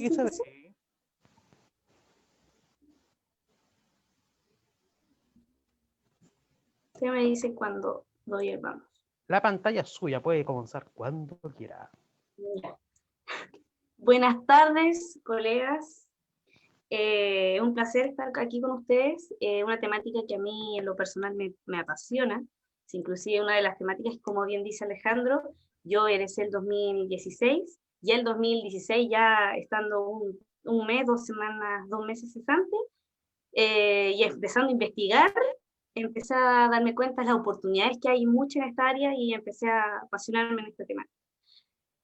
Isabel. Usted me dice cuando doy el vamos. La pantalla es suya, puede comenzar cuando quiera. Ya. Buenas tardes, colegas. Un placer estar aquí con ustedes. Una temática que a mí en lo personal me apasiona. Inclusive una de las temáticas, como bien dice Alejandro, yo egresé el 2016, ya el 2016, ya estando un mes, 2 semanas, 2 meses cesante, y empezando a investigar, empecé a darme cuenta de las oportunidades que hay muchas en esta área y empecé a apasionarme en esta temática.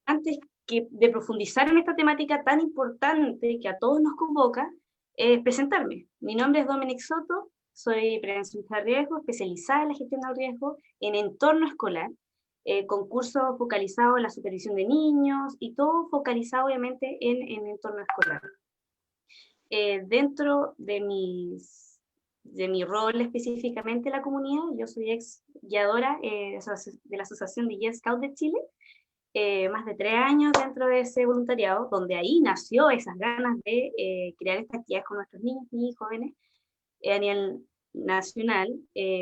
Antes de profundizar en esta temática tan importante que a todos nos convoca, presentarme. Mi nombre es Dominic Soto, soy prevencionista de riesgo, especializada en la gestión del riesgo en entorno escolar, con cursos focalizados en la supervisión de niños y todo focalizado obviamente en entorno escolar. Dentro de mi rol específicamente en la comunidad, yo soy ex guiadora de la Asociación de Guías Scout de Chile, más de 3 años dentro de ese voluntariado, donde ahí nació esas ganas de crear estas actividades con nuestros niños y jóvenes a nivel nacional.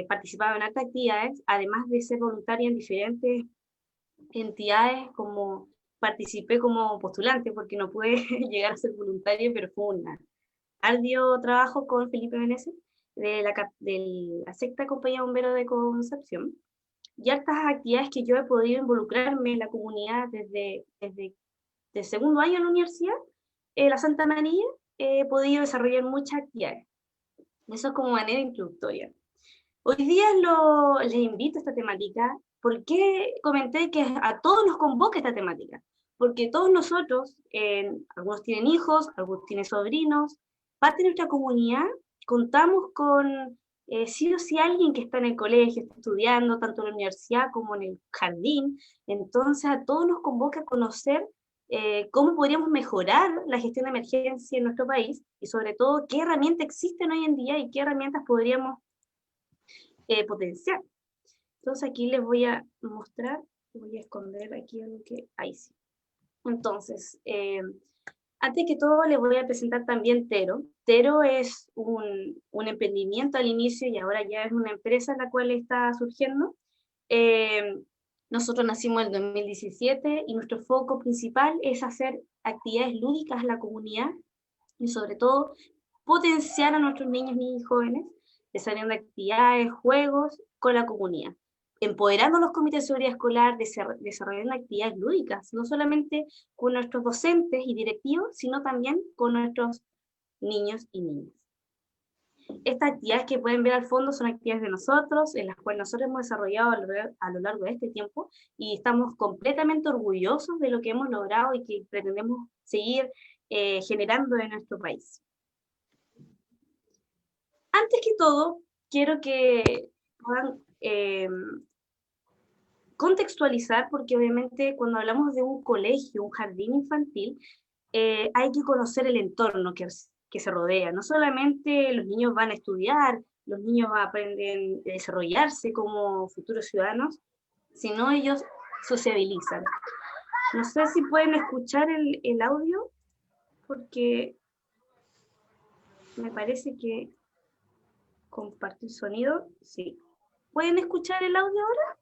Participaba en altas actividades, además de ser voluntaria en diferentes entidades, como participé como postulante, porque no pude llegar a ser voluntaria, pero fue un arduo trabajo con Felipe Meneses, de la sexta compañía de bomberos de Concepción, y hartas actividades que yo he podido involucrarme en la comunidad desde el segundo año en la universidad, la Santa María, he podido desarrollar muchas actividades. Eso es como manera introductoria. Hoy día les invito a esta temática. ¿Por qué comenté que a todos nos convoca esta temática? Porque todos nosotros, algunos tienen hijos, algunos tienen sobrinos, parte de nuestra comunidad, contamos con sí o sí alguien que está en el colegio, está estudiando, tanto en la universidad como en el jardín. Entonces a todos nos convoca a conocer cómo podríamos mejorar la gestión de emergencia en nuestro país y sobre todo qué herramientas existen hoy en día y qué herramientas podríamos potenciar. Entonces aquí les voy a mostrar, voy a esconder aquí algo que, ahí sí. Entonces, antes que todo les voy a presentar también Tero. Tero es un emprendimiento al inicio y ahora ya es una empresa en la cual está surgiendo. Nosotros nacimos en el 2017 y nuestro foco principal es hacer actividades lúdicas en la comunidad y sobre todo potenciar a nuestros niños y jóvenes desarrollando actividades, juegos con la comunidad, empoderando a los comités de seguridad escolar, desarrollando actividades lúdicas, no solamente con nuestros docentes y directivos, sino también con nuestros niños y niñas. Estas actividades que pueden ver al fondo son actividades de nosotros, en las cuales nosotros hemos desarrollado a lo largo de este tiempo y estamos completamente orgullosos de lo que hemos logrado y que pretendemos seguir generando en nuestro país. Antes que todo, quiero que puedan contextualizar, porque obviamente cuando hablamos de un colegio, un jardín infantil, hay que conocer el entorno que se rodea. No solamente los niños van a estudiar, los niños aprenden a desarrollarse como futuros ciudadanos, sino ellos sociabilizan. No sé si pueden escuchar el audio, porque me parece que compartir sonido, sí. ¿Pueden escuchar el audio ahora?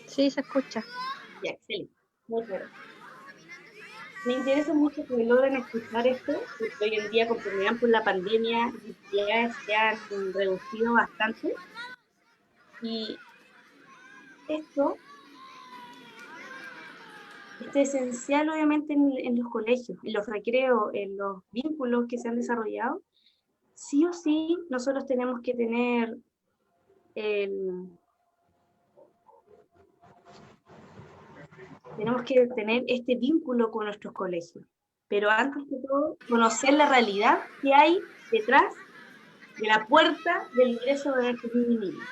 Sí, se escucha. Ya, excelente. Muy claro. Me interesa mucho que logren escuchar esto, porque hoy en día, comprenderán por la pandemia, las actividades se han reducido bastante. Y esto es esencial, obviamente, en los colegios, en los recreos, en los vínculos que se han desarrollado. Sí o sí, nosotros tenemos que tener este vínculo con nuestros colegios. Pero antes de todo, conocer la realidad que hay detrás de la puerta del ingreso de nuestros niños y niñas.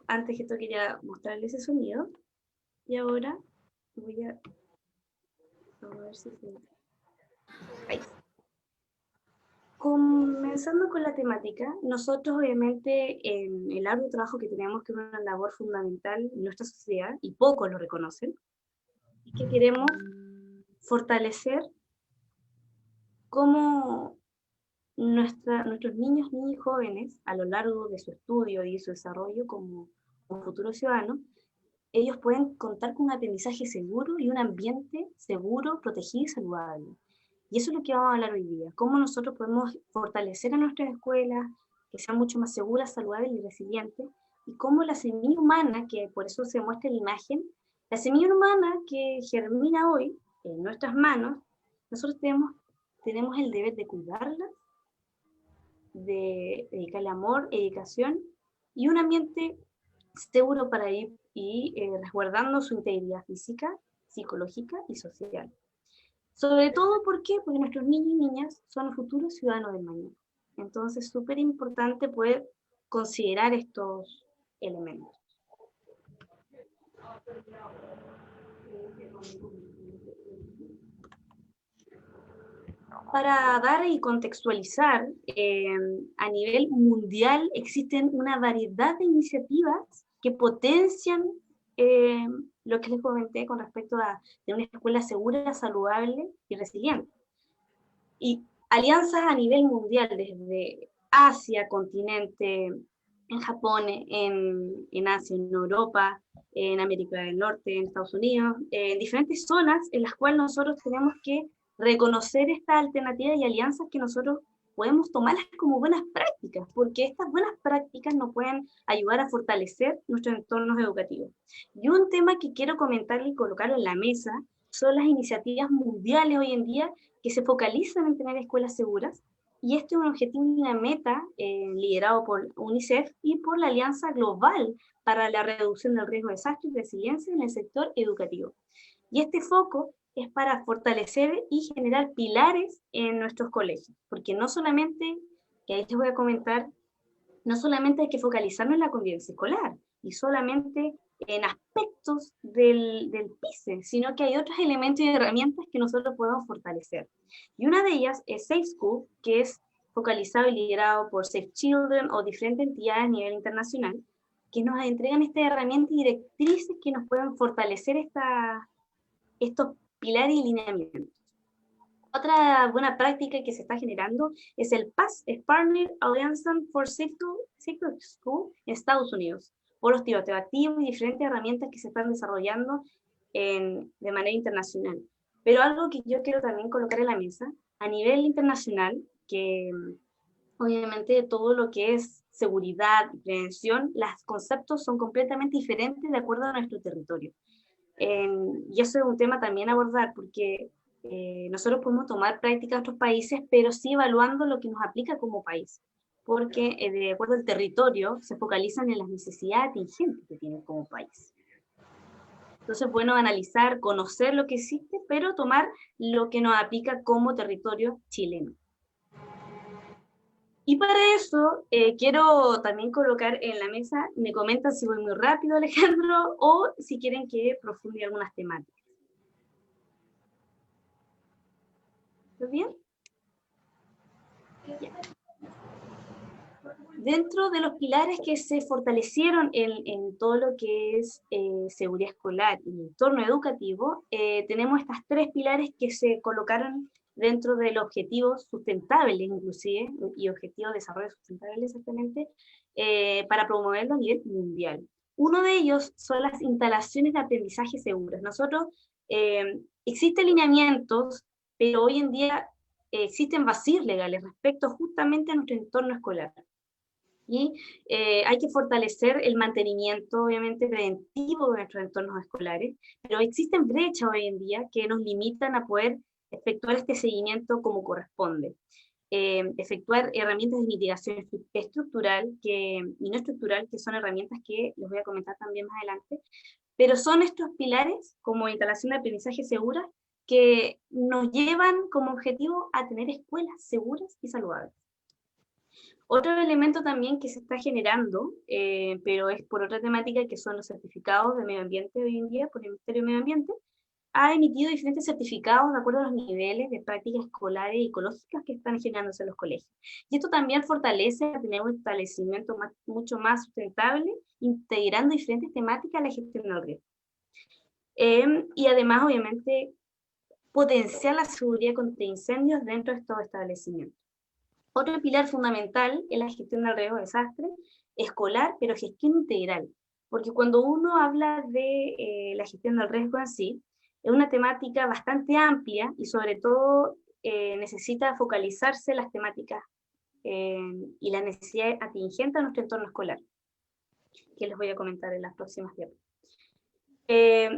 Antes que todo quería mostrarles ese sonido. Y ahora voy a ver si se... Ahí. Comenzando con la temática, nosotros obviamente en el arduo trabajo que tenemos, que es una labor fundamental en nuestra sociedad, y pocos lo reconocen, es que queremos fortalecer cómo nuestros niños, niñas y jóvenes, a lo largo de su estudio y su desarrollo como futuros ciudadanos, ellos pueden contar con un aprendizaje seguro y un ambiente seguro, protegido y saludable. Y eso es lo que vamos a hablar hoy día, cómo nosotros podemos fortalecer a nuestras escuelas, que sean mucho más seguras, saludables y resilientes, y cómo la semilla humana, que por eso se muestra la imagen, la semilla humana que germina hoy en nuestras manos, nosotros tenemos el deber de cuidarla, de dedicarle amor, dedicación y un ambiente seguro para ir y resguardando su integridad física, psicológica y social. Sobre todo, ¿por qué? Porque nuestros niños y niñas son los futuros ciudadanos del mañana. Entonces, es súper importante poder considerar estos elementos. Para dar y contextualizar, a nivel mundial existen una variedad de iniciativas que potencian lo que les comenté con respecto a de una escuela segura, saludable y resiliente. Y alianzas a nivel mundial, desde Asia, continente, en Japón, en Asia, en Europa, en América del Norte, en Estados Unidos, en diferentes zonas en las cuales nosotros tenemos que reconocer estas alternativas y alianzas que nosotros podemos tomarlas como buenas prácticas, porque estas buenas prácticas nos pueden ayudar a fortalecer nuestros entornos educativos. Y un tema que quiero comentarle y colocarlo en la mesa son las iniciativas mundiales hoy en día que se focalizan en tener escuelas seguras, y este es un objetivo y una meta liderado por UNICEF y por la Alianza Global para la Reducción del Riesgo de Desastres y Resiliencia en el sector educativo. Y este foco es para fortalecer y generar pilares en nuestros colegios, porque no solamente, que ahí les voy a comentar, no solamente hay que focalizarnos en la convivencia escolar y solamente en aspectos del PICE, sino que hay otros elementos y herramientas que nosotros podemos fortalecer. Y una de ellas es Safe School, que es focalizado y liderado por Safe Children o diferentes entidades a nivel internacional, que nos entregan estas herramientas y directrices que nos pueden fortalecer estos pilares y lineamientos. Otra buena práctica que se está generando es el PAS, Partner Alliance for Safe School en Estados Unidos, por los tiroteos activos y diferentes herramientas que se están desarrollando de manera internacional. Pero algo que yo quiero también colocar en la mesa, a nivel internacional, que obviamente todo lo que es seguridad y prevención, los conceptos son completamente diferentes de acuerdo a nuestro territorio. Y eso es un tema también a abordar, porque nosotros podemos tomar prácticas de otros países, pero sí evaluando lo que nos aplica como país, porque de acuerdo al territorio se focalizan en las necesidades atingentes que tienen como país. Entonces, bueno, analizar, conocer lo que existe, pero tomar lo que nos aplica como territorio chileno. Y para eso quiero también colocar en la mesa, me comentan si voy muy rápido, Alejandro, o si quieren que profundice algunas temáticas. ¿Está bien? Ya. Dentro de los pilares que se fortalecieron en todo lo que es seguridad escolar y entorno educativo, tenemos estas tres pilares que se colocaron dentro de los objetivos sustentables, inclusive, y objetivos de desarrollo sustentable exactamente, para promoverlo a nivel mundial. Uno de ellos son las instalaciones de aprendizaje seguras. Nosotros, existen lineamientos, pero hoy en día existen vacíos legales respecto justamente a nuestro entorno escolar. Y hay que fortalecer el mantenimiento, obviamente, preventivo de nuestros entornos escolares, pero existen brechas hoy en día que nos limitan a poder efectuar este seguimiento como corresponde. Efectuar herramientas de mitigación estructural y no estructural, que son herramientas que les voy a comentar también más adelante, pero son estos pilares, como instalación de aprendizaje segura, que nos llevan como objetivo a tener escuelas seguras y saludables. Otro elemento también que se está generando, pero es por otra temática, que son los certificados de medio ambiente hoy en día por el Ministerio de Medio Ambiente, ha emitido diferentes certificados de acuerdo a los niveles de prácticas escolares y ecológicas que están generándose en los colegios. Y esto también fortalece a tener un establecimiento mucho más sustentable, integrando diferentes temáticas a la gestión del riesgo. Y además, obviamente, potenciar la seguridad contra incendios dentro de estos establecimientos. Otro pilar fundamental es la gestión del riesgo de desastre escolar, pero gestión integral, porque cuando uno habla de la gestión del riesgo en sí, es una temática bastante amplia y sobre todo necesita focalizarse las temáticas y las necesidades atingentes a nuestro entorno escolar, que les voy a comentar en las próximas diapositivas.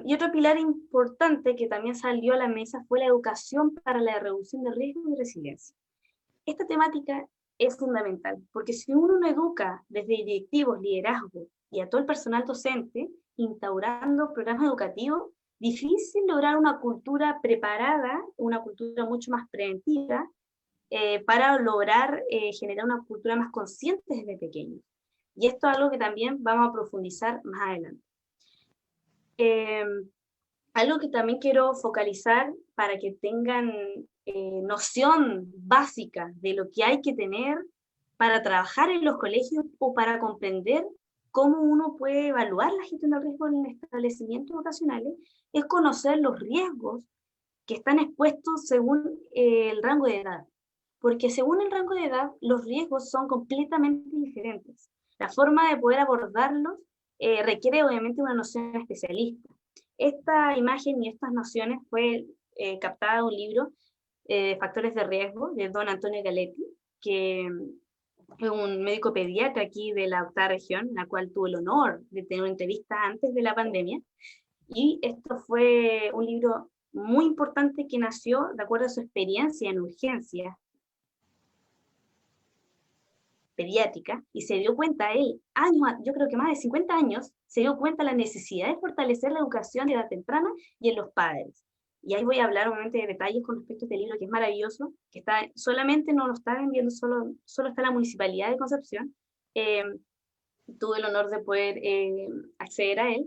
Y otro pilar importante que también salió a la mesa fue la educación para la reducción de riesgos y resiliencia. Esta temática es fundamental, porque si uno no educa desde directivos, liderazgo y a todo el personal docente, instaurando programas educativos, difícil lograr una cultura preparada, una cultura mucho más preventiva, para lograr generar una cultura más consciente desde pequeños. Y esto es algo que también vamos a profundizar más adelante. Algo que también quiero focalizar para que tengan noción básica de lo que hay que tener para trabajar en los colegios o para comprender cómo uno puede evaluar la gestión del riesgo en establecimientos vocacionales, es conocer los riesgos que están expuestos según el rango de edad. Porque según el rango de edad, los riesgos son completamente diferentes. La forma de poder abordarlos requiere obviamente una noción especialista. Esta imagen y estas nociones fue captada de un libro, Factores de Riesgo, de don Antonio Galetti, que es un médico pediatra aquí de la octava región, en la cual tuve el honor de tener una entrevista antes de la pandemia, y esto fue un libro muy importante que nació de acuerdo a su experiencia en urgencias pediátrica, y se dio cuenta él, yo creo que más de 50 años, se dio cuenta de la necesidad de fortalecer la educación de edad temprana y en los padres. Y ahí voy a hablar obviamente de detalles con respecto a este libro, que es maravilloso, que está, solamente no lo está vendiendo, solo está la Municipalidad de Concepción. Tuve el honor de poder acceder a él,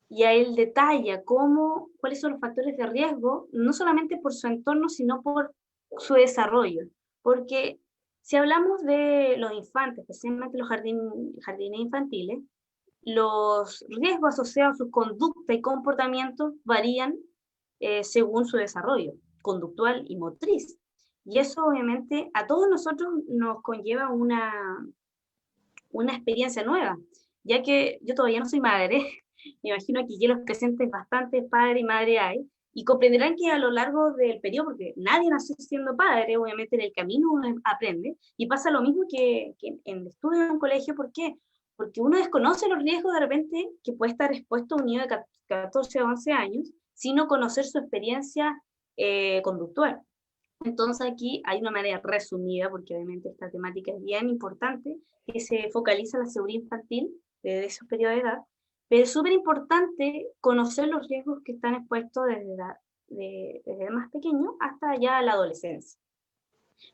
y a él detalla cuáles son los factores de riesgo, no solamente por su entorno, sino por su desarrollo. Porque si hablamos de los infantes, especialmente los jardines infantiles, los riesgos asociados a su conducta y comportamiento varían según su desarrollo conductual y motriz. Y eso obviamente a todos nosotros nos conlleva una experiencia nueva, ya que yo todavía no soy madre, me imagino que aquí los presentes bastantes padres y madres hay, y comprenderán que a lo largo del periodo, porque nadie nació siendo padre, obviamente en el camino uno aprende, y pasa lo mismo que en el estudio en un colegio. ¿Por qué? Porque uno desconoce los riesgos de repente que puede estar expuesto a un niño de 14 o 11 años, sino conocer su experiencia conductual. Entonces aquí hay una manera resumida, porque obviamente esta temática es bien importante, que se focaliza en la seguridad infantil desde ese periodo de edad, pero es súper importante conocer los riesgos que están expuestos desde más pequeño hasta ya la adolescencia.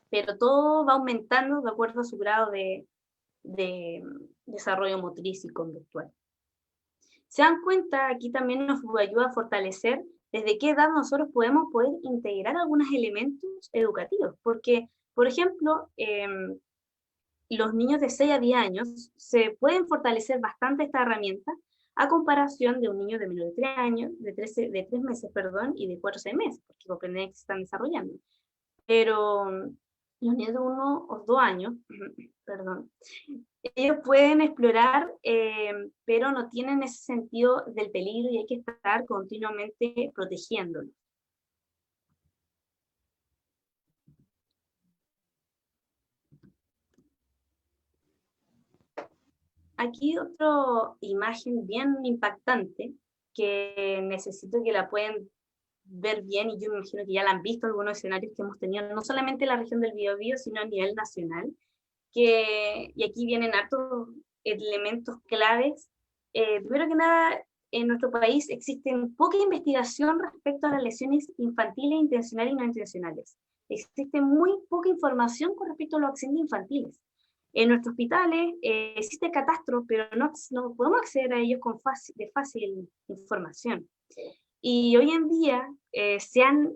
Pero todo va aumentando de acuerdo a su grado de desarrollo motriz y conductual. Se dan cuenta, aquí también nos ayuda a fortalecer desde qué edad nosotros podemos poder integrar algunos elementos educativos, porque, por ejemplo, los niños de 6 a 10 años se pueden fortalecer bastante esta herramienta a comparación de un niño de menos de 3 años, de 3 meses, perdón, y de 4 o 6 meses, porque comprenden que se están desarrollando. Pero los niños de 1 o 2 años, perdón, ellos pueden explorar, pero no tienen ese sentido del peligro y hay que estar continuamente protegiéndolos. Aquí otra imagen bien impactante que necesito que la puedan ver bien, y yo me imagino que ya la han visto algunos escenarios que hemos tenido, no solamente en la región del Biobío, sino a nivel nacional, y aquí vienen hartos elementos claves. Primero que nada, en nuestro país existe poca investigación respecto a las lesiones infantiles intencionales y no intencionales. Existe muy poca información con respecto a los accidentes infantiles. En nuestros hospitales existe catastro, pero no podemos acceder a ellos de fácil información. Y hoy en día se han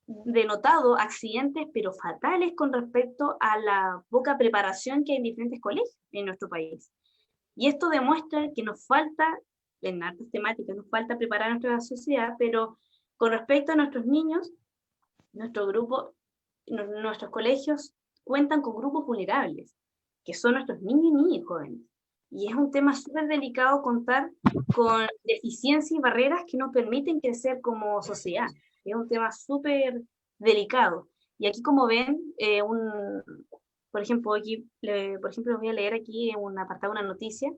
denotado accidentes, pero fatales, con respecto a la poca preparación que hay en diferentes colegios en nuestro país. Y esto demuestra que nos falta en hartas temáticas, nos falta preparar a nuestra sociedad, pero con respecto a nuestros niños, nuestro grupo, nuestros colegios cuentan con grupos vulnerables, que son nuestros niños y niñas jóvenes. Y es un tema súper delicado contar con deficiencias y barreras que nos permiten crecer como sociedad. Es un tema súper delicado. Y aquí, como ven, por ejemplo, voy a leer aquí en un apartado una noticia.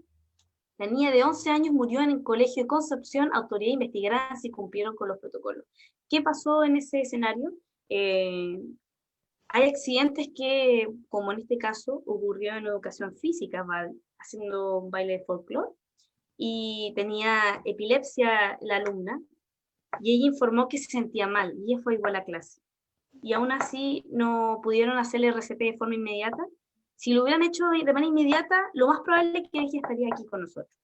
La niña de 11 años murió en el colegio de Concepción, autoridades investigarán si cumplieron con los protocolos. ¿Qué pasó en ese escenario? Hay accidentes que, como en este caso, ocurrió en educación física, haciendo un baile de folclore, y tenía epilepsia la alumna, y ella informó que se sentía mal, y ella fue igual a clase. Y aún así no pudieron hacerle RCP de forma inmediata. Si lo hubieran hecho de manera inmediata, lo más probable es que ella estaría aquí con nosotros.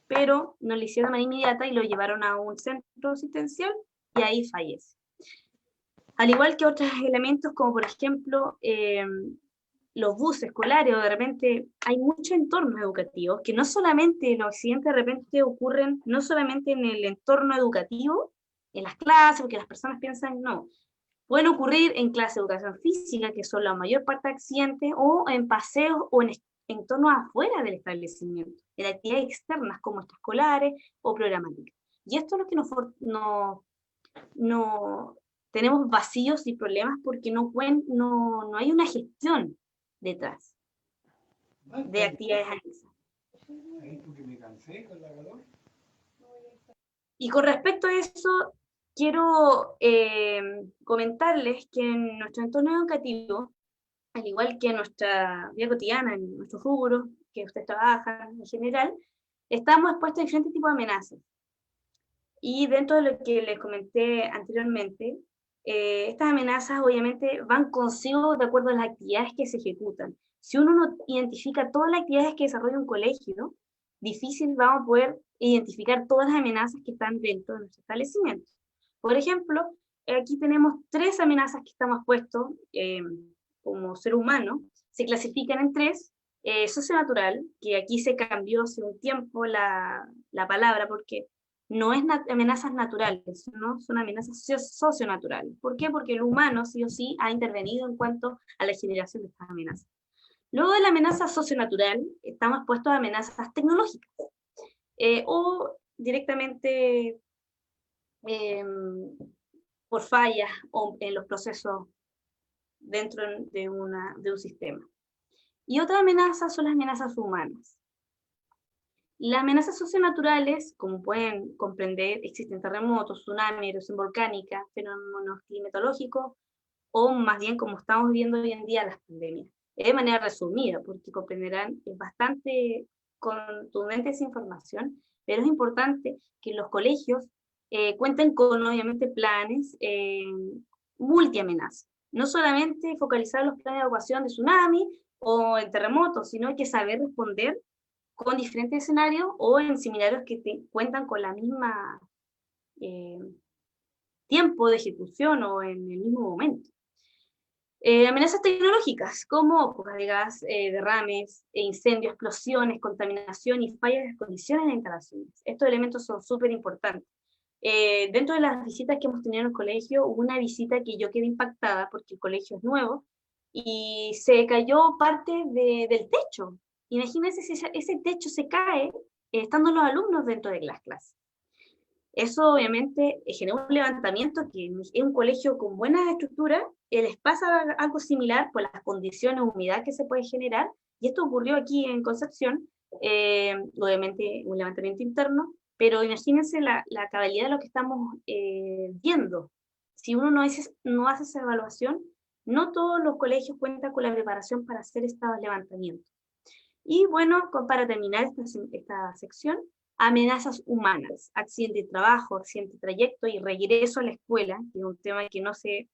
Pero no lo hicieron de manera inmediata y lo llevaron a un centro asistencial y ahí fallece. Al igual que otros elementos como por ejemplo los buses escolares, o de repente hay muchos entornos educativos que no solamente los accidentes de repente ocurren no solamente en el entorno educativo, en las clases, porque las personas piensan, no, pueden ocurrir en clase de educación física, que son la mayor parte de accidentes, o en paseos o en entornos afuera del establecimiento, en actividades externas como extraescolares o programáticas. Y esto es lo que no tenemos vacíos y problemas porque no hay una gestión detrás de actividades anexas. Y con respecto a eso, quiero comentarles que en nuestro entorno educativo, al igual que en nuestra vida cotidiana, en nuestros rubros, que ustedes trabajan en general, estamos expuestos a diferentes tipos de amenazas. Y dentro de lo que les comenté anteriormente, estas amenazas obviamente van consigo de acuerdo a las actividades que se ejecutan. Si uno no identifica todas las actividades que desarrolla un colegio, difícil vamos a poder identificar todas las amenazas que están dentro de nuestro establecimiento. Por ejemplo, aquí tenemos 3 amenazas que estamos puestos como ser humano, se clasifican en 3. Socionatural, que aquí se cambió hace un tiempo la palabra porque no es amenazas naturales, ¿no? Son amenazas socionaturales. ¿Por qué? Porque el humano sí o sí ha intervenido en cuanto a la generación de estas amenazas. Luego de la amenaza socionatural, estamos expuestos a amenazas tecnológicas, o directamente por fallas o en los procesos dentro de un sistema. Y otra amenaza son las amenazas humanas. Las amenazas socionaturales, como pueden comprender, existen terremotos, tsunamis, erosión volcánica, fenómenos climatológicos, o más bien como estamos viendo hoy en día las pandemias. De manera resumida, porque comprenderán, es bastante contundente esa información, pero es importante que los colegios cuenten con, obviamente, planes multiamenazas. No solamente focalizar los planes de evacuación de tsunami o en terremotos, sino hay que saber responder con diferentes escenarios o en seminarios que cuentan con la misma tiempo de ejecución o en el mismo momento. Amenazas tecnológicas como fugas de gas, derrames, incendios, explosiones, contaminación y fallas de condiciones de instalaciones. Estos elementos son súper importantes. Dentro de las visitas que hemos tenido en el colegio, hubo una visita que yo quedé impactada porque el colegio es nuevo y se cayó parte del techo. Imagínense si ese techo se cae estando los alumnos dentro de las clases. Eso obviamente genera un levantamiento que es un colegio con buena estructura, les pasa algo similar por las condiciones de humedad que se puede generar, y esto ocurrió aquí en Concepción, obviamente un levantamiento interno, pero imagínense la cabalidad de lo que estamos viendo. Si uno no hace esa evaluación, no todos los colegios cuentan con la preparación para hacer estos levantamientos. Y bueno, para terminar esta sección, amenazas humanas, accidente de trabajo, accidente de trayecto y regreso a la escuela, que es un tema que no se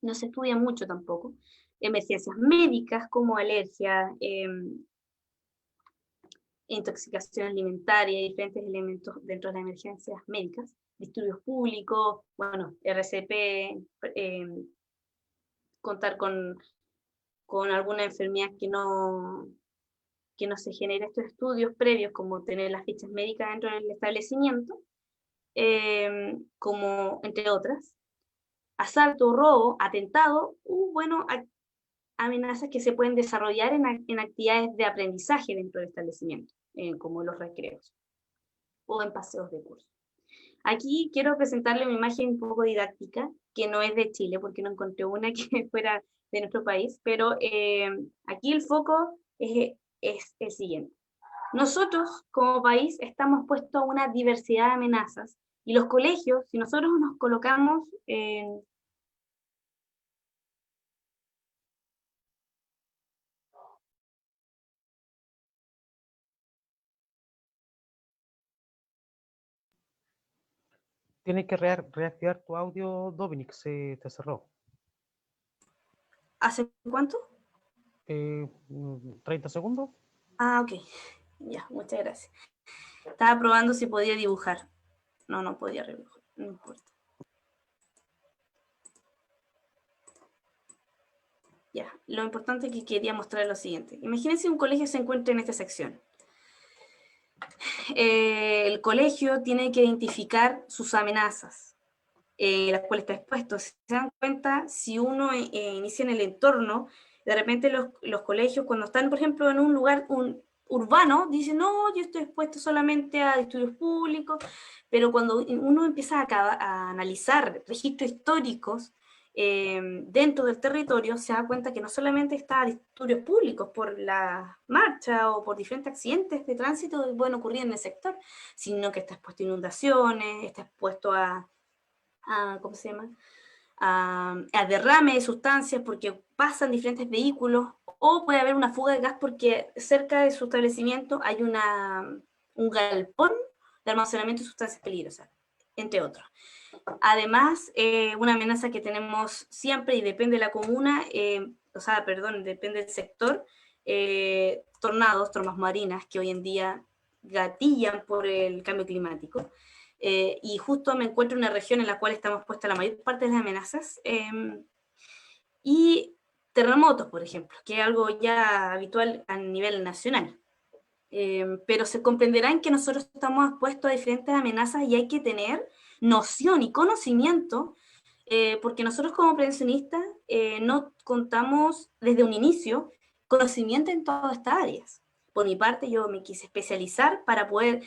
estudia mucho tampoco, emergencias médicas como alergia, intoxicación alimentaria, diferentes elementos dentro de las emergencias médicas, disturbios públicos, bueno, RCP, contar con alguna enfermedad que no que no se generen estos estudios previos, como tener las fichas médicas dentro del establecimiento, como entre otras, asalto, robo, atentado, bueno, amenazas que se pueden desarrollar en actividades de aprendizaje dentro del establecimiento, como los recreos o en paseos de curso. Aquí quiero presentarle una imagen un poco didáctica, que no es de Chile, porque no encontré una que fuera de nuestro país, pero aquí el foco es el siguiente. Nosotros, como país, estamos puestos a una diversidad de amenazas, y los colegios, si nosotros nos colocamos en... Tienes que reactivar tu audio, Dominic, se te cerró. ¿Hace cuánto? 30 segundos. Ah, ok. Ya, muchas gracias. Estaba probando si podía dibujar. No podía dibujar, no importa. Ya, lo importante que quería mostrar es lo siguiente. Imagínense un colegio se encuentra en esta sección. El colegio tiene que identificar sus amenazas, las cuales está expuesto. Si se dan cuenta, si uno inicia en el entorno, de repente los colegios, cuando están, por ejemplo, en un lugar urbano, dicen, no, yo estoy expuesto solamente a estudios públicos, pero cuando uno empieza a analizar registros históricos dentro del territorio, se da cuenta que no solamente está a estudios públicos por la marcha o por diferentes accidentes de tránsito que pueden ocurrir en el sector, sino que está expuesto a inundaciones, está expuesto ¿cómo se llama? A derrame de sustancias porque pasan diferentes vehículos, o puede haber una fuga de gas porque cerca de su establecimiento hay un galpón de almacenamiento de sustancias peligrosas, entre otros. Además, una amenaza que tenemos siempre y depende de la comuna, depende del sector, tornados, trombas marinas, que hoy en día gatillan por el cambio climático. Y justo me encuentro en una región en la cual estamos puestas la mayor parte de las amenazas, y terremotos, por ejemplo, que es algo ya habitual a nivel nacional. Pero se comprenderán que nosotros estamos expuestos a diferentes amenazas y hay que tener noción y conocimiento, porque nosotros como prevencionistas no contamos desde un inicio conocimiento en todas estas áreas. Por mi parte, yo me quise especializar para poder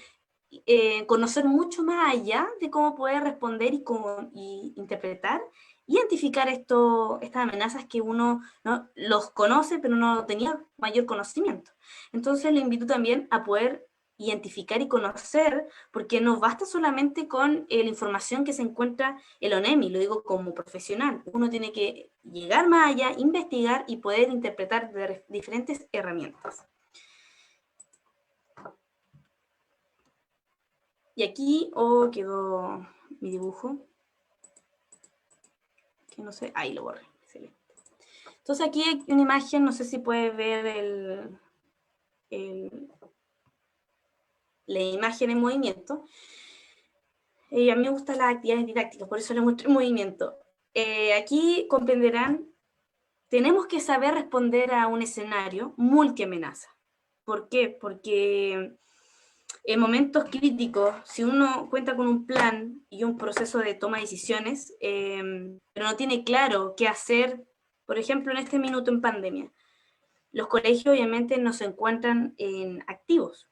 conocer mucho más allá de cómo poder responder y interpretar, identificar estas amenazas que uno no los conoce, pero no tenía mayor conocimiento. Entonces le invito también a poder identificar y conocer, porque no basta solamente con la información que se encuentra en el ONEMI, lo digo como profesional, uno tiene que llegar más allá, investigar y poder interpretar de diferentes herramientas. Y aquí, quedó mi dibujo. Que no sé, ahí lo borré. Excelente. Entonces aquí hay una imagen, no sé si puedes ver la imagen en movimiento. A mí me gustan las actividades didácticas, por eso le muestro en movimiento. Aquí comprenderán, tenemos que saber responder a un escenario multiamenaza. ¿Por qué? Porque en momentos críticos, si uno cuenta con un plan y un proceso de toma de decisiones, pero no tiene claro qué hacer, por ejemplo, en este minuto en pandemia, los colegios obviamente no se encuentran activos,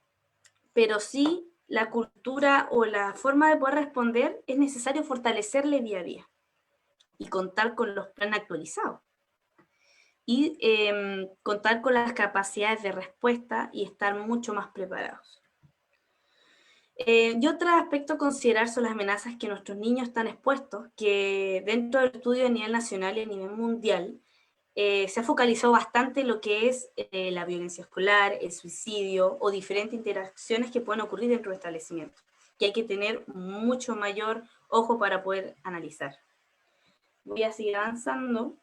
pero sí la cultura o la forma de poder responder es necesario fortalecerle día a día y contar con los planes actualizados. Y contar con las capacidades de respuesta y estar mucho más preparados. Y otro aspecto a considerar son las amenazas que nuestros niños están expuestos, que dentro del estudio a nivel nacional y a nivel mundial se ha focalizado bastante en lo que es la violencia escolar, el suicidio o diferentes interacciones que pueden ocurrir dentro del establecimiento, que hay que tener mucho mayor ojo para poder analizar. Voy a seguir avanzando.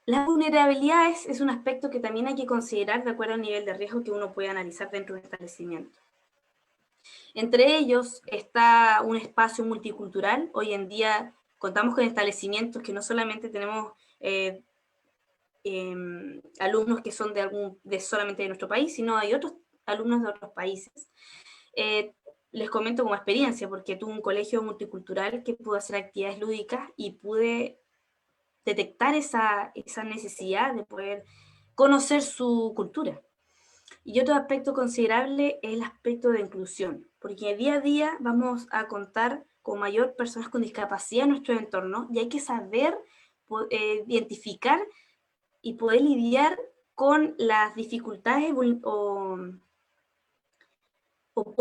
Las vulnerabilidades es un aspecto que también hay que considerar de acuerdo al nivel de riesgo que uno puede analizar dentro de un establecimiento. Entre ellos está un espacio multicultural. Hoy en día contamos con establecimientos que no solamente tenemos alumnos que son solamente de nuestro país, sino hay otros alumnos de otros países. Les comento como experiencia, porque tuve un colegio multicultural que pudo hacer actividades lúdicas y pude detectar esa necesidad de poder conocer su cultura. Y otro aspecto considerable es el aspecto de inclusión, porque día a día vamos a contar con mayor personas con discapacidad en nuestro entorno y hay que saber identificar y poder lidiar con las dificultades o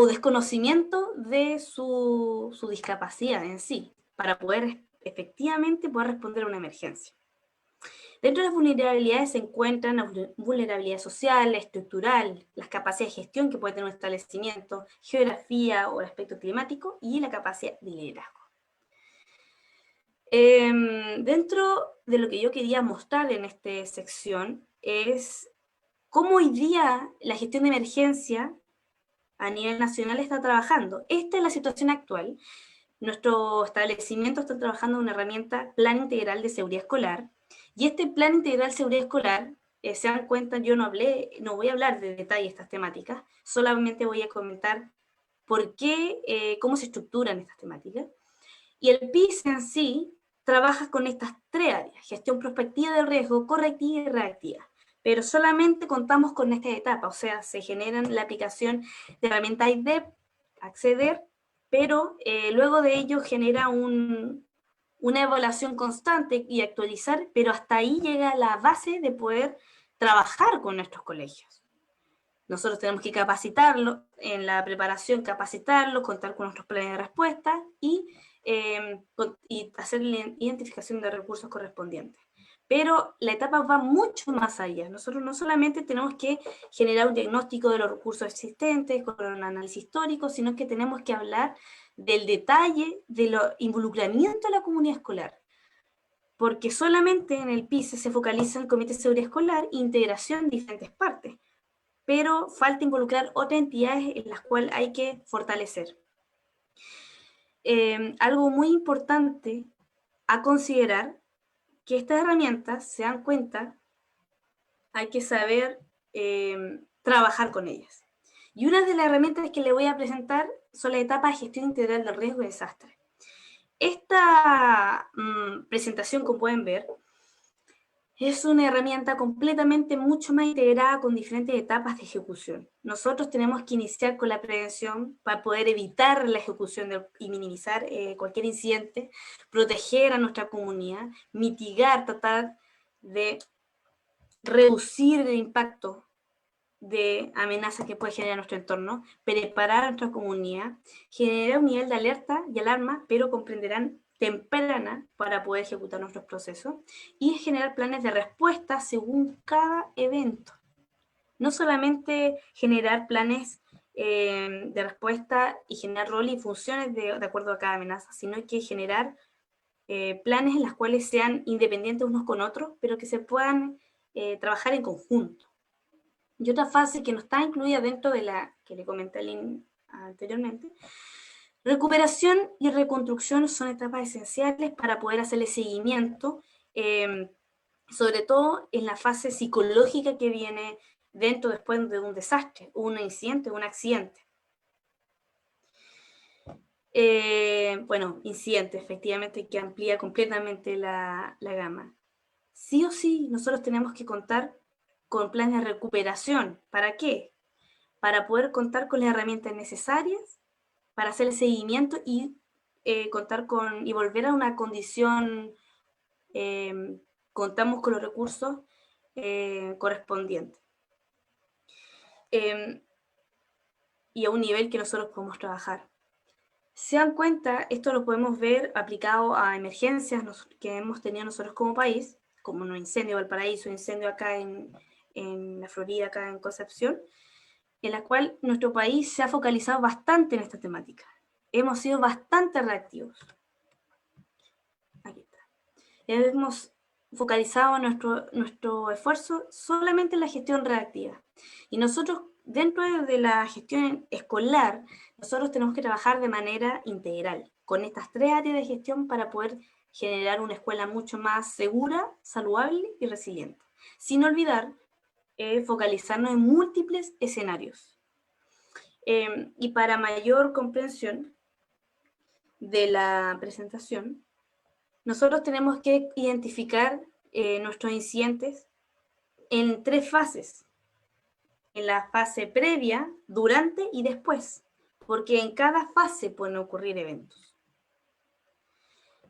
desconocimiento de su discapacidad en sí, para poder efectivamente poder responder a una emergencia. Dentro de las vulnerabilidades se encuentran la vulnerabilidad social, estructural, las capacidades de gestión que puede tener un establecimiento, geografía o el aspecto climático y la capacidad de liderazgo. Dentro de lo que yo quería mostrar en esta sección es cómo hoy día la gestión de emergencia a nivel nacional está trabajando. Esta es la situación actual. Nuestro establecimiento está trabajando en una herramienta Plan Integral de Seguridad Escolar, y este Plan Integral de Seguridad Escolar, se dan cuenta, yo no voy a hablar de detalle de estas temáticas, solamente voy a comentar por qué, cómo se estructuran estas temáticas. Y el PIS en sí trabaja con estas tres áreas: gestión prospectiva del riesgo, correctiva y reactiva. Pero solamente contamos con esta etapa, o sea, se generan la aplicación de herramienta IDEP, acceder, pero luego de ello genera una evaluación constante y actualizar, pero hasta ahí llega la base de poder trabajar con nuestros colegios. Nosotros tenemos que capacitarlo, en la preparación capacitarlo, contar con nuestros planes de respuesta y hacer la identificación de recursos correspondientes. Pero la etapa va mucho más allá. Nosotros no solamente tenemos que generar un diagnóstico de los recursos existentes con un análisis histórico, sino que tenemos que hablar del detalle, del involucramiento de la comunidad escolar. Porque solamente en el PICE se focaliza en el Comité de Seguridad Escolar e integración de diferentes partes, pero falta involucrar otras entidades en las cuales hay que fortalecer. Algo muy importante a considerar, que estas herramientas, se dan cuenta, hay que saber trabajar con ellas. Y una de las herramientas que les voy a presentar son las etapas de gestión integral del riesgo y desastre. Esta presentación, como pueden ver, es una herramienta completamente mucho más integrada con diferentes etapas de ejecución. Nosotros tenemos que iniciar con la prevención para poder evitar la ejecución y minimizar cualquier incidente, proteger a nuestra comunidad, mitigar, tratar de reducir el impacto de amenazas que puede generar nuestro entorno, preparar a nuestra comunidad, generar un nivel de alerta y alarma, pero comprenderán temprana para poder ejecutar nuestros procesos, y generar planes de respuesta según cada evento. No solamente generar planes de respuesta y generar roles y funciones de acuerdo a cada amenaza, sino que generar planes en los cuales sean independientes unos con otros, pero que se puedan trabajar en conjunto. Y otra fase que no está incluida dentro de la que le comenté anteriormente: recuperación y reconstrucción son etapas esenciales para poder hacerle seguimiento, sobre todo en la fase psicológica que viene después de un desastre, un incidente, un accidente. Bueno, incidente, efectivamente, que amplía completamente la gama. Sí o sí, nosotros tenemos que contar con planes de recuperación. ¿Para qué? Para poder contar con las herramientas necesarias para hacer el seguimiento y contar con y volver a una condición, contamos con los recursos correspondientes. Y a un nivel que nosotros podemos trabajar. Se dan cuenta, esto lo podemos ver aplicado a emergencias que hemos tenido nosotros como país, como un incendio en Valparaíso, un incendio acá en la Florida, acá en Concepción, en la cual nuestro país se ha focalizado bastante en esta temática. Hemos sido bastante reactivos. Aquí está. Hemos focalizado nuestro esfuerzo solamente en la gestión reactiva. Y nosotros, dentro de la gestión escolar, nosotros tenemos que trabajar de manera integral, con estas tres áreas de gestión para poder generar una escuela mucho más segura, saludable y resiliente. sin olvidar focalizarnos en múltiples escenarios. Y para mayor comprensión de la presentación, nosotros tenemos que identificar nuestros incidentes en 3 fases. En la fase previa, durante y después, porque en cada fase pueden ocurrir eventos.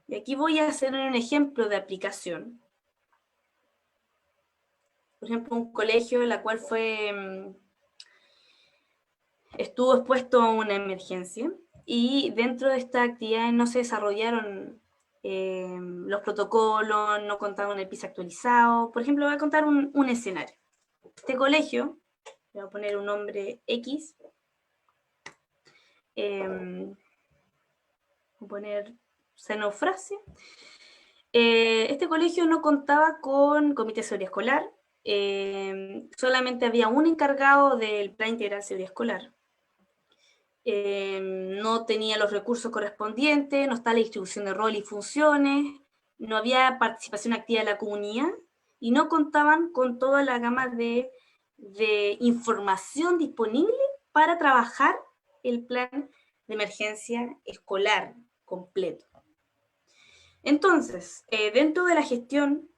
Y aquí voy a hacer un ejemplo de aplicación. Por ejemplo, un colegio en la cual estuvo expuesto a una emergencia y dentro de esta actividad no se desarrollaron los protocolos, no contaban el PISA actualizado. Por ejemplo, voy a contar un escenario. Este colegio, le voy a poner un nombre X, voy a poner Xenofrasia. Este colegio no contaba con comité de seguridad escolar, solamente había un encargado del plan integral de seguridad escolar. No tenía los recursos correspondientes, no está la distribución de rol y funciones, no había participación activa de la comunidad y no contaban con toda la gama de información disponible para trabajar el plan de emergencia escolar completo. Entonces, dentro de la gestión,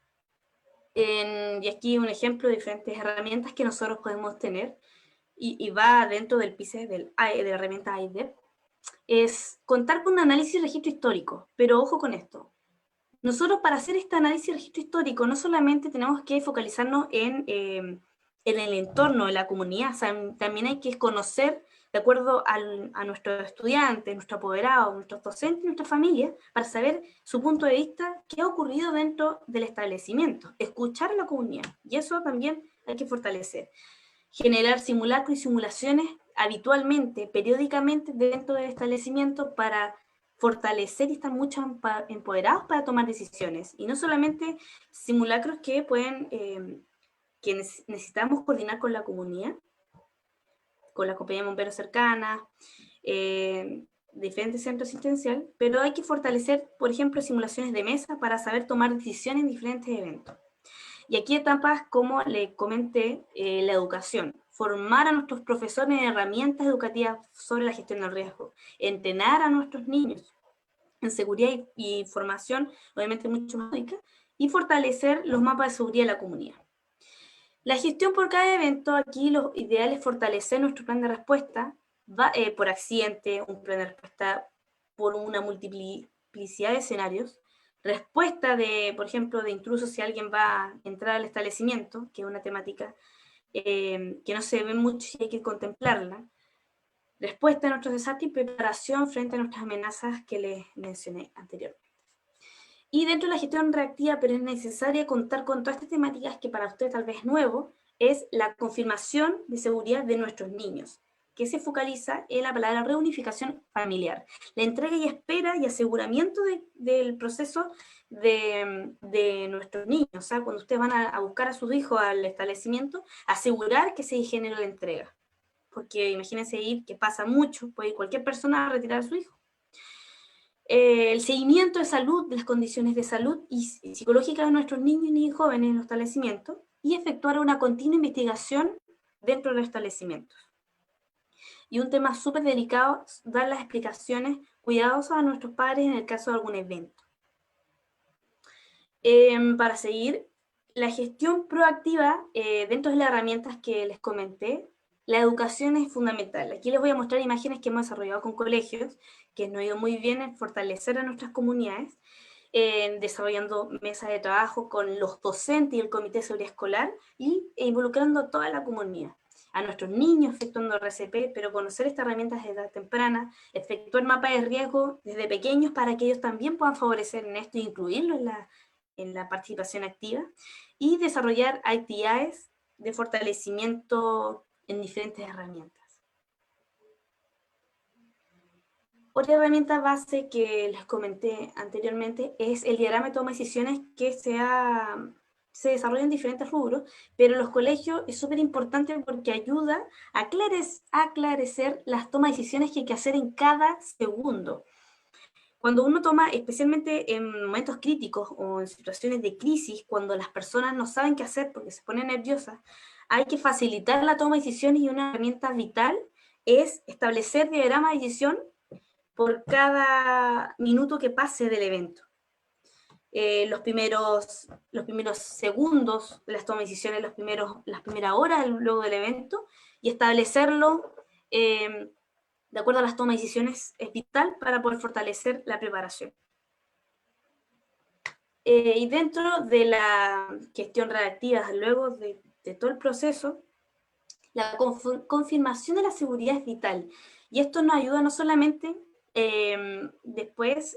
y aquí un ejemplo de diferentes herramientas que nosotros podemos tener, y va dentro del PICE de la herramienta AIDEP, es contar con un análisis y registro histórico. Pero ojo con esto. Nosotros para hacer este análisis y registro histórico no solamente tenemos que focalizarnos en el entorno de la comunidad, o sea, también hay que conocer de acuerdo a nuestros estudiantes, nuestro apoderado, nuestros docentes, nuestra familia, para saber su punto de vista, qué ha ocurrido dentro del establecimiento, escuchar a la comunidad, y eso también hay que fortalecer. Generar simulacros y simulaciones habitualmente, periódicamente dentro del establecimiento para fortalecer y estar mucho empoderados para tomar decisiones. Y no solamente simulacros que pueden, que necesitamos coordinar con la comunidad, con la compañía de bomberos cercana, diferentes centros asistenciales, pero hay que fortalecer, por ejemplo, simulaciones de mesa para saber tomar decisiones en diferentes eventos. Y aquí etapas, como le comenté, la educación. Formar a nuestros profesores en herramientas educativas sobre la gestión del riesgo. Entrenar a nuestros niños en seguridad y formación, obviamente mucho más lógica, y fortalecer los mapas de seguridad de la comunidad. La gestión por cada evento, aquí lo ideal es fortalecer nuestro plan de respuesta por accidente, un plan de respuesta por una multiplicidad de escenarios, respuesta de, por ejemplo, de intrusos si alguien va a entrar al establecimiento, que es una temática que no se ve mucho y hay que contemplarla, respuesta a nuestros desastres y preparación frente a nuestras amenazas que les mencioné anteriormente. Y dentro de la gestión reactiva, pero es necesaria contar con todas estas temáticas que para usted tal vez es nuevo, es la confirmación de seguridad de nuestros niños, que se focaliza en la palabra reunificación familiar. La entrega y espera y aseguramiento del proceso de nuestros niños. O sea, cuando ustedes van a buscar a sus hijos al establecimiento, asegurar que se genere la entrega. Porque imagínense ir, que pasa mucho, puede ir cualquier persona a retirar a su hijo. El seguimiento de salud, de las condiciones de salud y psicológicas de nuestros niños y jóvenes en los establecimientos, y efectuar una continua investigación dentro de los establecimientos. Y un tema súper delicado, dar las explicaciones cuidadosas a nuestros padres en el caso de algún evento. Para seguir, la gestión proactiva, dentro de las herramientas que les comenté, la educación es fundamental. Aquí les voy a mostrar imágenes que hemos desarrollado con colegios, que nos ha ido muy bien en fortalecer a nuestras comunidades, desarrollando mesas de trabajo con los docentes y el comité de seguridad escolar, y involucrando a toda la comunidad, a nuestros niños efectuando RCP, pero conocer estas herramientas de edad temprana, efectuar mapas de riesgo desde pequeños para que ellos también puedan favorecer en esto e incluirlo en la participación activa, y desarrollar actividades de fortalecimiento en diferentes herramientas. Otra herramienta base que les comenté anteriormente es el diagrama de toma de decisiones que se desarrolla en diferentes rubros, pero en los colegios es súper importante porque ayuda a aclarecer las tomas de decisiones que hay que hacer en cada segundo. Cuando uno toma, especialmente en momentos críticos o en situaciones de crisis, cuando las personas no saben qué hacer porque se ponen nerviosas, hay que facilitar la toma de decisiones, y una herramienta vital es establecer diagrama de decisión por cada minuto que pase del evento. Los primeros segundos de las tomas de decisiones, las primeras horas luego del evento, y establecerlo de acuerdo a las tomas de decisiones es vital para poder fortalecer la preparación. Y dentro de la gestión redactiva, luego de todo el proceso, la confirmación de la seguridad es vital. Y esto nos ayuda no solamente después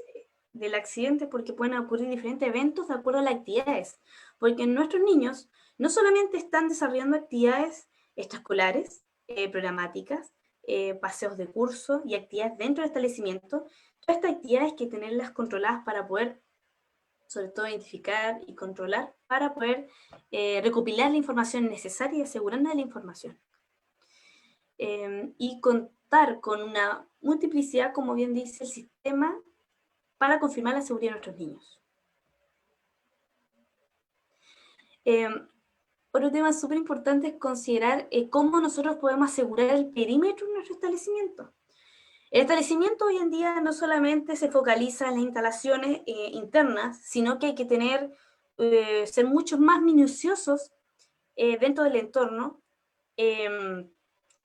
del accidente, porque pueden ocurrir diferentes eventos de acuerdo a las actividades. Porque nuestros niños no solamente están desarrollando actividades extraescolares, programáticas, paseos de curso y actividades dentro del establecimiento. Todas estas actividades hay que tenerlas controladas para poder, sobre todo, identificar y controlar, para poder recopilar la información necesaria y asegurarnos de la información. Y contar con una multiplicidad, como bien dice el sistema, para confirmar la seguridad de nuestros niños. Otro tema súper importante es considerar cómo nosotros podemos asegurar el perímetro de nuestro establecimiento. El establecimiento hoy en día no solamente se focaliza en las instalaciones internas, sino que hay que ser mucho más minuciosos dentro del entorno,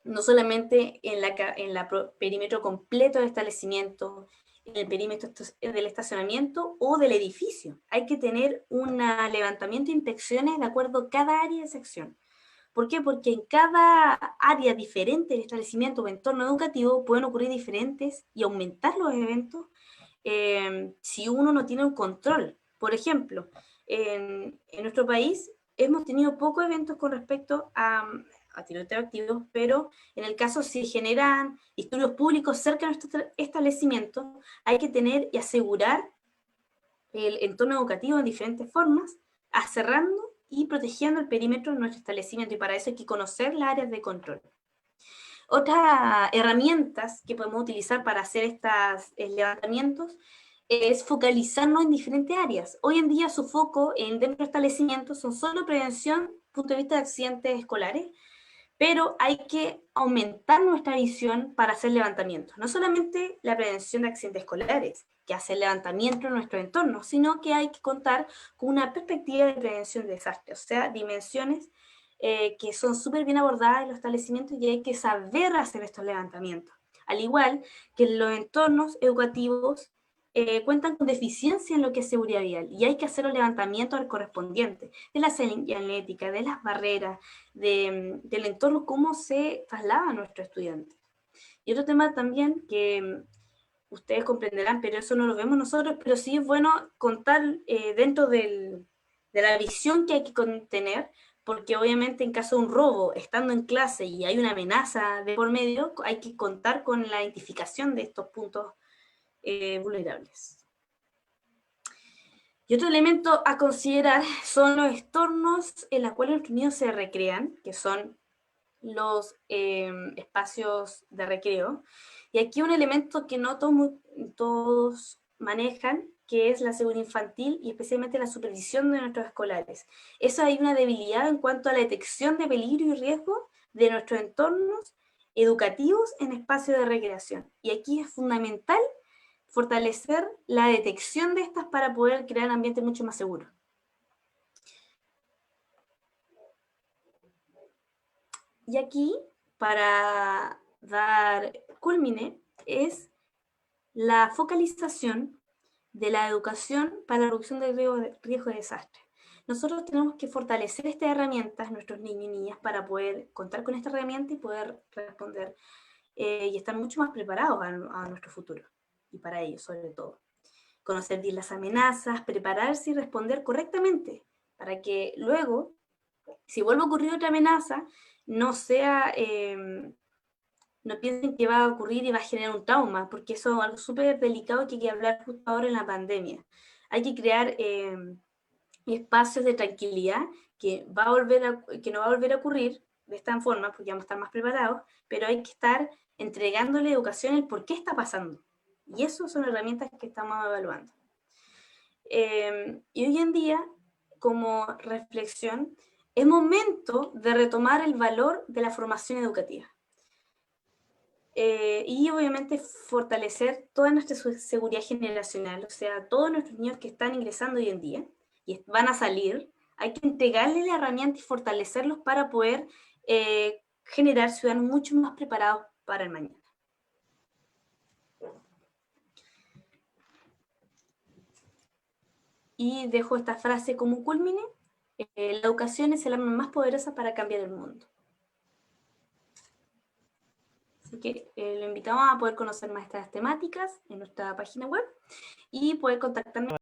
no solamente en el perímetro completo del establecimiento, en el perímetro del estacionamiento o del edificio. Hay que tener un levantamiento de inspecciones de acuerdo a cada área de sección. ¿Por qué? Porque en cada área diferente del establecimiento o entorno educativo pueden ocurrir diferentes y aumentar los eventos si uno no tiene un control. Por ejemplo, en nuestro país hemos tenido pocos eventos con respecto a tiroteos activos, pero en el caso si generan disturbios públicos cerca de nuestro establecimiento, hay que tener y asegurar el entorno educativo en diferentes formas, cerrando y protegiendo el perímetro de nuestro establecimiento, y para eso hay que conocer las áreas de control. Otras herramientas que podemos utilizar para hacer estos levantamientos es focalizarnos en diferentes áreas. Hoy en día su foco dentro de establecimientos son solo prevención, punto de vista de accidentes escolares, pero hay que aumentar nuestra visión para hacer levantamientos. No solamente la prevención de accidentes escolares, que hace el levantamiento en nuestro entorno, sino que hay que contar con una perspectiva de prevención de desastres, o sea, dimensiones que son súper bien abordadas en los establecimientos, y hay que saber hacer estos levantamientos. Al igual que los entornos educativos cuentan con deficiencia en lo que es seguridad vial, y hay que hacer los levantamientos correspondientes de la señalética, de las barreras, del entorno, cómo se traslada a nuestros estudiantes. Y otro tema también que ustedes comprenderán, pero eso no lo vemos nosotros, pero sí es bueno contar dentro de la visión que hay que tener, porque obviamente en caso de un robo, estando en clase y hay una amenaza de por medio, hay que contar con la identificación de estos puntos vulnerables. Y otro elemento a considerar son los entornos en los cuales los niños se recrean, que son los espacios de recreo. Y aquí un elemento que no todos manejan, que es la seguridad infantil y especialmente la supervisión de nuestros escolares. Eso hay una debilidad en cuanto a la detección de peligro y riesgo de nuestros entornos educativos en espacios de recreación. Y aquí es fundamental fortalecer la detección de estas para poder crear un ambiente mucho más seguro. Y aquí, para dar culmine, es la focalización de la educación para la reducción del riesgo de desastre. Nosotros tenemos que fortalecer estas herramientas, nuestros niños y niñas, para poder contar con esta herramienta y poder responder y estar mucho más preparados a nuestro futuro, y para ellos sobre todo. Conocer bien las amenazas, prepararse y responder correctamente, para que luego, si vuelve a ocurrir otra amenaza, no piensen que va a ocurrir y va a generar un trauma, porque eso es algo súper delicado que hay que hablar justo ahora en la pandemia. Hay que crear espacios de tranquilidad que no va a volver a ocurrir de esta forma, porque vamos a estar más preparados, pero hay que estar entregándole educación el por qué está pasando. Y esas son herramientas que estamos evaluando. Y hoy en día, como reflexión, es momento de retomar el valor de la formación educativa. Y obviamente fortalecer toda nuestra seguridad generacional, o sea, todos nuestros niños que están ingresando hoy en día y van a salir, hay que entregarles la herramienta y fortalecerlos para poder generar ciudadanos mucho más preparados para el mañana. Y dejo esta frase como culmine: la educación es el arma más poderosa para cambiar el mundo. Así que lo invitamos a poder conocer más estas temáticas en nuestra página web y poder contactarnos